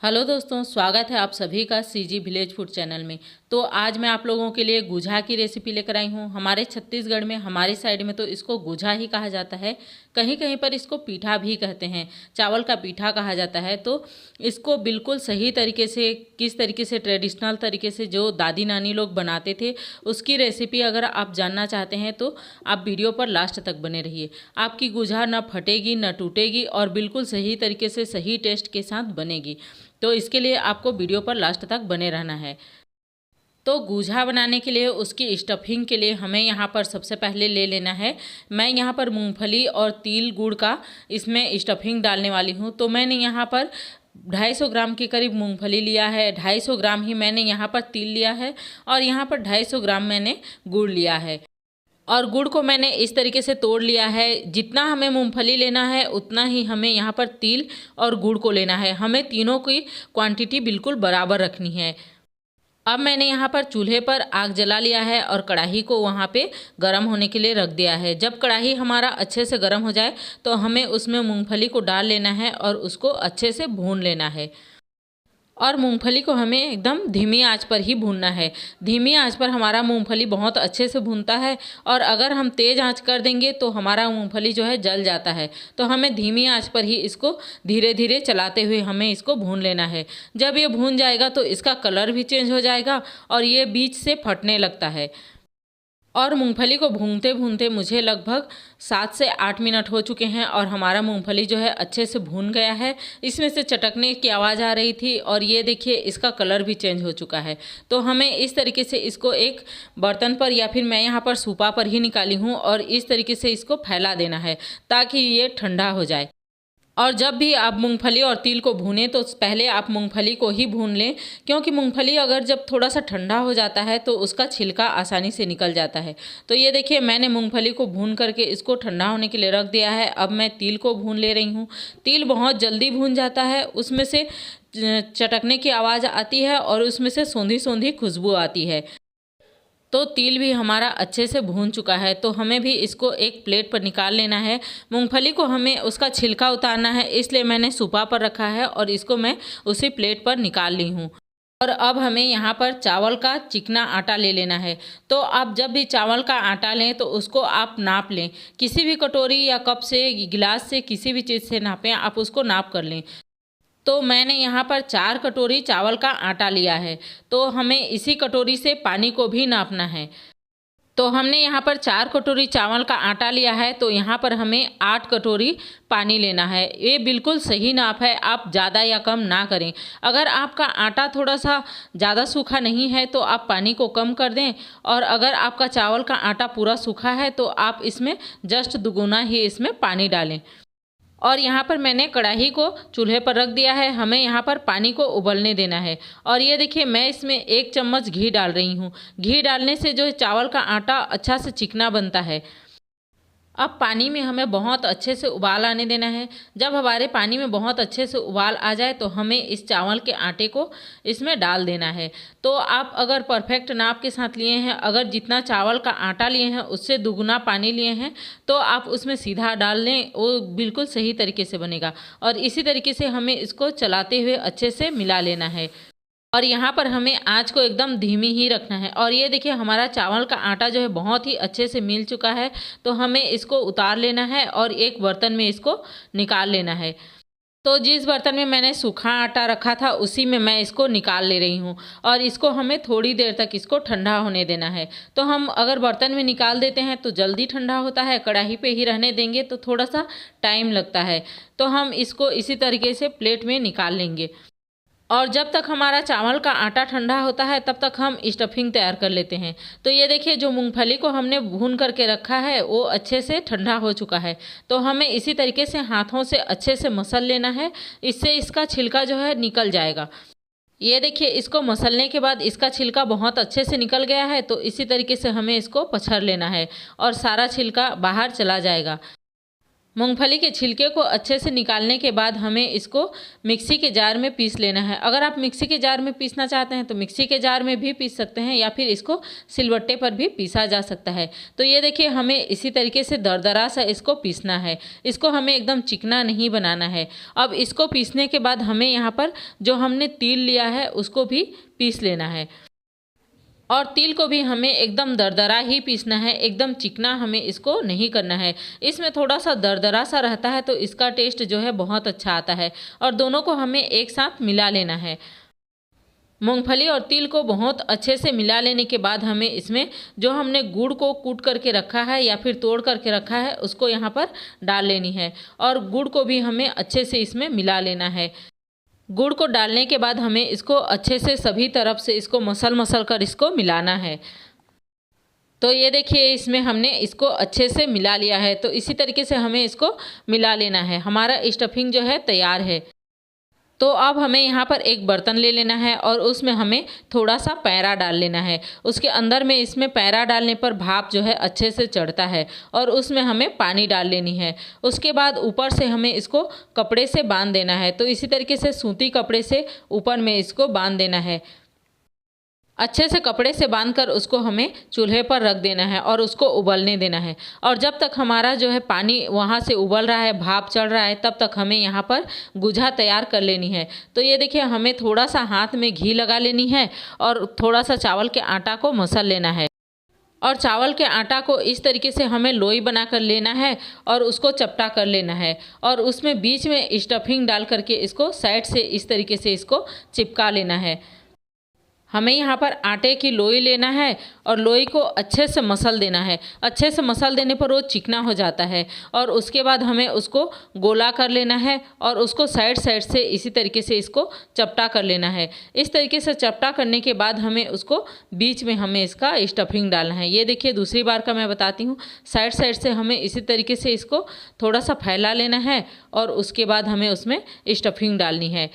Hello दोस्तों, स्वागत है आप सभी का सीजी विलेज फूड चैनल में। तो आज मैं आप लोगों के लिए गुझा की रेसिपी लेकर आई हूँ। हमारे छत्तीसगढ़ में, हमारी साइड में तो इसको गुझा ही कहा जाता है। कहीं कहीं पर इसको पीठा भी कहते हैं, चावल का पीठा कहा जाता है। तो इसको बिल्कुल सही तरीके से, किस तरीके से ट्रेडिशनल तरीके से जो दादी नानी लोग बनाते थे, उसकी रेसिपी अगर आप जानना चाहते हैं तो आप वीडियो पर लास्ट तक बने रहिए। आपकी गुझा न फटेगी न टूटेगी और बिल्कुल सही तरीके से सही टेस्ट के साथ बनेगी। तो इसके लिए आपको वीडियो पर लास्ट तक बने रहना है। तो गुझा बनाने के लिए उसकी स्टफिंग के लिए हमें यहाँ पर सबसे पहले ले लेना है। मैं यहाँ पर मूंगफली और तिल गुड़ का इसमें स्टफिंग डालने वाली हूँ। तो मैंने यहाँ पर 250 ग्राम के करीब मूंगफली लिया है, 250 ग्राम ही मैंने यहाँ पर तिल लिया है और यहाँ पर 250 ग्राम मैंने गुड़ लिया है। और गुड़ को मैंने इस तरीके से तोड़ लिया है। जितना हमें मूंगफली लेना है उतना ही हमें यहाँ पर तिल और गुड़ को लेना है। हमें तीनों की क्वांटिटी बिल्कुल बराबर रखनी है। अब मैंने यहाँ पर चूल्हे पर आग जला लिया है और कढ़ाई को वहाँ पे गर्म होने के लिए रख दिया है। जब कढ़ाई हमारा अच्छे से गर्म हो जाए तो हमें उसमें मूंगफली को डाल लेना है और उसको अच्छे से भून लेना है। और मूंगफली को हमें एकदम धीमी आंच पर ही भूनना है। धीमी आंच पर हमारा मूंगफली बहुत अच्छे से भूनता है और अगर हम तेज़ आंच कर देंगे तो हमारा मूंगफली जो है जल जाता है। तो हमें धीमी आंच पर ही इसको धीरे धीरे चलाते हुए हमें इसको भून लेना है। जब ये भून जाएगा तो इसका कलर भी चेंज हो जाएगा और ये बीच से फटने लगता है। और मूंगफली को भूनते भूनते मुझे लगभग 7 से 8 मिनट हो चुके हैं और हमारा मूंगफली जो है अच्छे से भून गया है। इसमें से चटकने की आवाज़ आ रही थी और ये देखिए इसका कलर भी चेंज हो चुका है। तो हमें इस तरीके से इसको एक बर्तन पर या फिर मैं यहाँ पर सूपा पर ही निकाली हूँ और इस तरीके से इसको फैला देना है ताकि ये ठंडा हो जाए। और जब भी आप मूंगफली और तिल को भूनें तो पहले आप मूंगफली को ही भून लें, क्योंकि मूंगफली अगर जब थोड़ा सा ठंडा हो जाता है तो उसका छिलका आसानी से निकल जाता है। तो ये देखिए मैंने मूंगफली को भून करके इसको ठंडा होने के लिए रख दिया है। अब मैं तिल को भून ले रही हूँ। तिल बहुत जल्दी भून जाता है, उसमें से चटकने की आवाज़ आती है और उसमें से सोंधी सोंधी खुशबू आती है। तो तिल भी हमारा अच्छे से भून चुका है। तो हमें भी इसको एक प्लेट पर निकाल लेना है। मूंगफली को हमें उसका छिलका उतारना है, इसलिए मैंने सूपा पर रखा है और इसको मैं उसी प्लेट पर निकाल ली हूँ। और अब हमें यहाँ पर चावल का चिकना आटा ले लेना है। तो आप जब भी चावल का आटा लें तो उसको आप नाप लें। किसी भी कटोरी या कप से, गिलास से, किसी भी चीज़ से नापें, आप उसको नाप कर लें। तो मैंने यहाँ पर 4 कटोरी चावल का आटा लिया है। तो हमें इसी कटोरी से पानी को भी नापना है। तो हमने यहाँ पर 4 कटोरी चावल का आटा लिया है, तो यहाँ पर हमें 8 कटोरी पानी लेना है। ये बिल्कुल सही नाप है, आप ज़्यादा या कम ना करें। अगर आपका आटा थोड़ा सा ज़्यादा सूखा नहीं है तो आप पानी को कम कर दें, और अगर आपका चावल का आटा पूरा सूखा है तो आप इसमें जस्ट दुगुना ही इसमें पानी डालें। और यहाँ पर मैंने कढ़ाई को चूल्हे पर रख दिया है। हमें यहाँ पर पानी को उबलने देना है। और ये देखिए मैं इसमें 1 चम्मच घी डाल रही हूँ। घी डालने से जो चावल का आटा अच्छा से चिकना बनता है। अब पानी में हमें बहुत अच्छे से उबाल आने देना है। जब हमारे पानी में बहुत अच्छे से उबाल आ जाए तो हमें इस चावल के आटे को इसमें डाल देना है। तो आप अगर परफेक्ट नाप के साथ लिए हैं, अगर जितना चावल का आटा लिए हैं उससे दुगुना पानी लिए हैं, तो आप उसमें सीधा डाल लें, वो बिल्कुल सही तरीके से बनेगा। और इसी तरीके से हमें इसको चलाते हुए अच्छे से मिला लेना है। और यहाँ पर हमें आँच को एकदम धीमी ही रखना है। और ये देखिए हमारा चावल का आटा जो है बहुत ही अच्छे से मिल चुका है। तो हमें इसको उतार लेना है और एक बर्तन में इसको निकाल लेना है। तो जिस बर्तन में मैंने सूखा आटा रखा था उसी में मैं इसको निकाल ले रही हूँ। और इसको हमें थोड़ी देर तक इसको ठंडा होने देना है। तो हम अगर बर्तन में निकाल देते हैं तो जल्दी ठंडा होता है, कढ़ाई पे ही रहने देंगे तो थोड़ा सा टाइम लगता है। तो हम इसको इसी तरीके से प्लेट में निकाल लेंगे। और जब तक हमारा चावल का आटा ठंडा होता है तब तक हम स्टफिंग तैयार कर लेते हैं। तो ये देखिए जो मूंगफली को हमने भून करके रखा है वो अच्छे से ठंडा हो चुका है। तो हमें इसी तरीके से हाथों से अच्छे से मसल लेना है, इससे इसका छिलका जो है निकल जाएगा। ये देखिए इसको मसलने के बाद इसका छिलका बहुत अच्छे से निकल गया है। तो इसी तरीके से हमें इसको पछाड़ लेना है और सारा छिलका बाहर चला जाएगा। मूंगफली के छिलके को अच्छे से निकालने के बाद हमें इसको मिक्सी के जार में पीस लेना है। अगर आप मिक्सी के जार में पीसना चाहते हैं तो मिक्सी के जार में भी पीस सकते हैं या फिर इसको सिलबट्टे पर भी पीसा जा सकता है। तो ये देखिए हमें इसी तरीके से दरदरा सा इसको पीसना है। इसको हमें एकदम चिकना नहीं बनाना है। अब इसको पीसने के बाद हमें यहाँ पर जो हमने तिल लिया है उसको भी पीस लेना है। और तिल को भी हमें एकदम दरदरा ही पीसना है, एकदम चिकना हमें इसको नहीं करना है। इसमें थोड़ा सा दरदरा सा रहता है तो इसका टेस्ट जो है बहुत अच्छा आता है। और दोनों को हमें एक साथ मिला लेना है। मूंगफली और तिल को बहुत अच्छे से मिला लेने के बाद हमें इसमें जो हमने गुड़ को कूट करके रखा है या फिर तोड़ करके रखा है उसको यहाँ पर डाल लेनी है। और गुड़ को भी हमें अच्छे से इसमें मिला लेना है। गुड़ को डालने के बाद हमें इसको अच्छे से सभी तरफ से इसको मसल कर इसको मिलाना है। तो ये देखिए इसमें हमने इसको अच्छे से मिला लिया है। तो इसी तरीके से हमें इसको मिला लेना है। हमारा स्टफिंग जो है तैयार है। तो अब हमें यहाँ पर एक बर्तन ले लेना है और उसमें हमें थोड़ा सा पैरा डाल लेना है। उसके अंदर में इसमें पैरा डालने पर भाप जो है अच्छे से चढ़ता है और उसमें हमें पानी डाल लेनी है। उसके बाद ऊपर से हमें इसको कपड़े से बांध देना है। तो इसी तरीके से सूती कपड़े से ऊपर में इसको बांध देना है। अच्छे से कपड़े से बांधकर उसको हमें चूल्हे पर रख देना है और उसको उबलने देना है। और जब तक हमारा जो है पानी वहाँ से उबल रहा है, भाप चढ़ रहा है, तब तक हमें यहाँ पर गुझा तैयार कर लेनी है। तो ये देखिए हमें थोड़ा सा हाथ में घी लगा लेनी है और थोड़ा सा चावल के आटा को मसल लेना है। और चावल के आटा को इस तरीके से हमें लोई बना कर लेना है और उसको चपटा कर लेना है। और उसमें बीच में स्टफिंग डाल करके इसको साइड से इस तरीके से इसको चिपका लेना है। हमें यहाँ पर आटे की लोई लेना है और लोई को अच्छे से मसल देना है। अच्छे से मसल देने पर वो चिकना हो जाता है। और उसके बाद हमें उसको गोला कर लेना है और उसको साइड साइड से इसी तरीके से इसको चपटा कर लेना है। इस तरीके से चपटा करने के बाद हमें उसको बीच में हमें इसका स्टफिंग डालना है। ये देखिए दूसरी बार का मैं बताती हूँ। साइड साइड से हमें इसी तरीके से इसको थोड़ा सा फैला लेना है और उसके बाद हमें उसमें स्टफिंग डालनी है।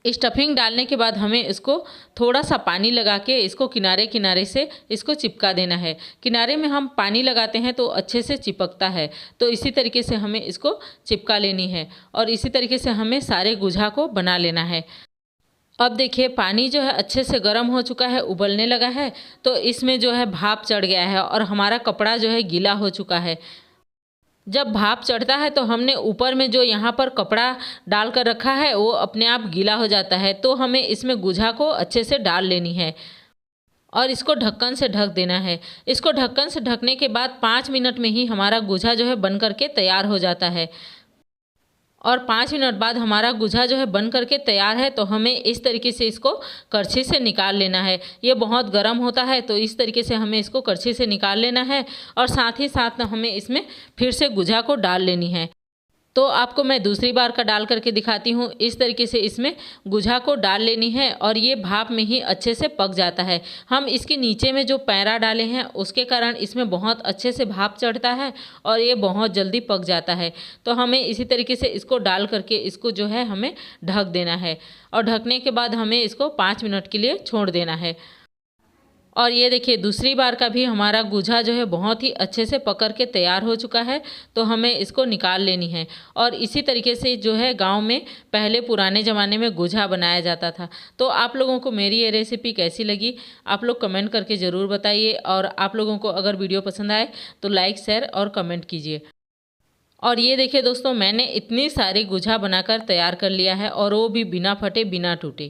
स्टफिंग डालने के बाद हमें इसको थोड़ा सा पानी लगा के इसको किनारे किनारे से इसको चिपका देना है। किनारे में हम पानी लगाते हैं तो अच्छे से चिपकता है। तो इसी तरीके से हमें इसको चिपका लेनी है और इसी तरीके से हमें सारे गुझा को बना लेना है। अब देखिए पानी जो है अच्छे से गर्म हो चुका है, उबलने लगा है। तो इसमें जो है भाप चढ़ गया है और हमारा कपड़ा जो है गीला हो चुका है। जब भाप चढ़ता है तो हमने ऊपर में जो यहाँ पर कपड़ा डाल कर रखा है वो अपने आप गीला हो जाता है। तो हमें इसमें गुझा को अच्छे से डाल लेनी है और इसको ढक्कन से ढक देना है। इसको ढक्कन से ढकने के बाद 5 मिनट में ही हमारा गुझा जो है बन करके तैयार हो जाता है। और 5 मिनट बाद हमारा गुझा जो है बन करके तैयार है। तो हमें इस तरीके से इसको करछी से निकाल लेना है। ये बहुत गर्म होता है तो इस तरीके से हमें इसको करछी से निकाल लेना है और साथ ही साथ हमें इसमें फिर से गुझा को डाल लेनी है। तो आपको मैं दूसरी बार का डाल करके दिखाती हूँ। इस तरीके से इसमें गुझा को डाल लेनी है और ये भाप में ही अच्छे से पक जाता है। हम इसके नीचे में जो पैरा डाले हैं उसके कारण इसमें बहुत अच्छे से भाप चढ़ता है और ये बहुत जल्दी पक जाता है। तो हमें इसी तरीके से इसको डाल करके इसको जो है हमें ढक देना है और ढकने के बाद हमें इसको 5 मिनट के लिए छोड़ देना है। और ये देखिए दूसरी बार का भी हमारा गुझा जो है बहुत ही अच्छे से पकड़ के तैयार हो चुका है। तो हमें इसको निकाल लेनी है। और इसी तरीके से जो है गांव में पहले पुराने ज़माने में गुझा बनाया जाता था। तो आप लोगों को मेरी ये रेसिपी कैसी लगी आप लोग कमेंट करके ज़रूर बताइए। और आप लोगों को अगर वीडियो पसंद आए तो लाइक शेयर और कमेंट कीजिए। और ये देखिए दोस्तों मैंने इतनी सारी गुझा बनाकर तैयार कर लिया है और वो भी बिना फटे बिना टूटे।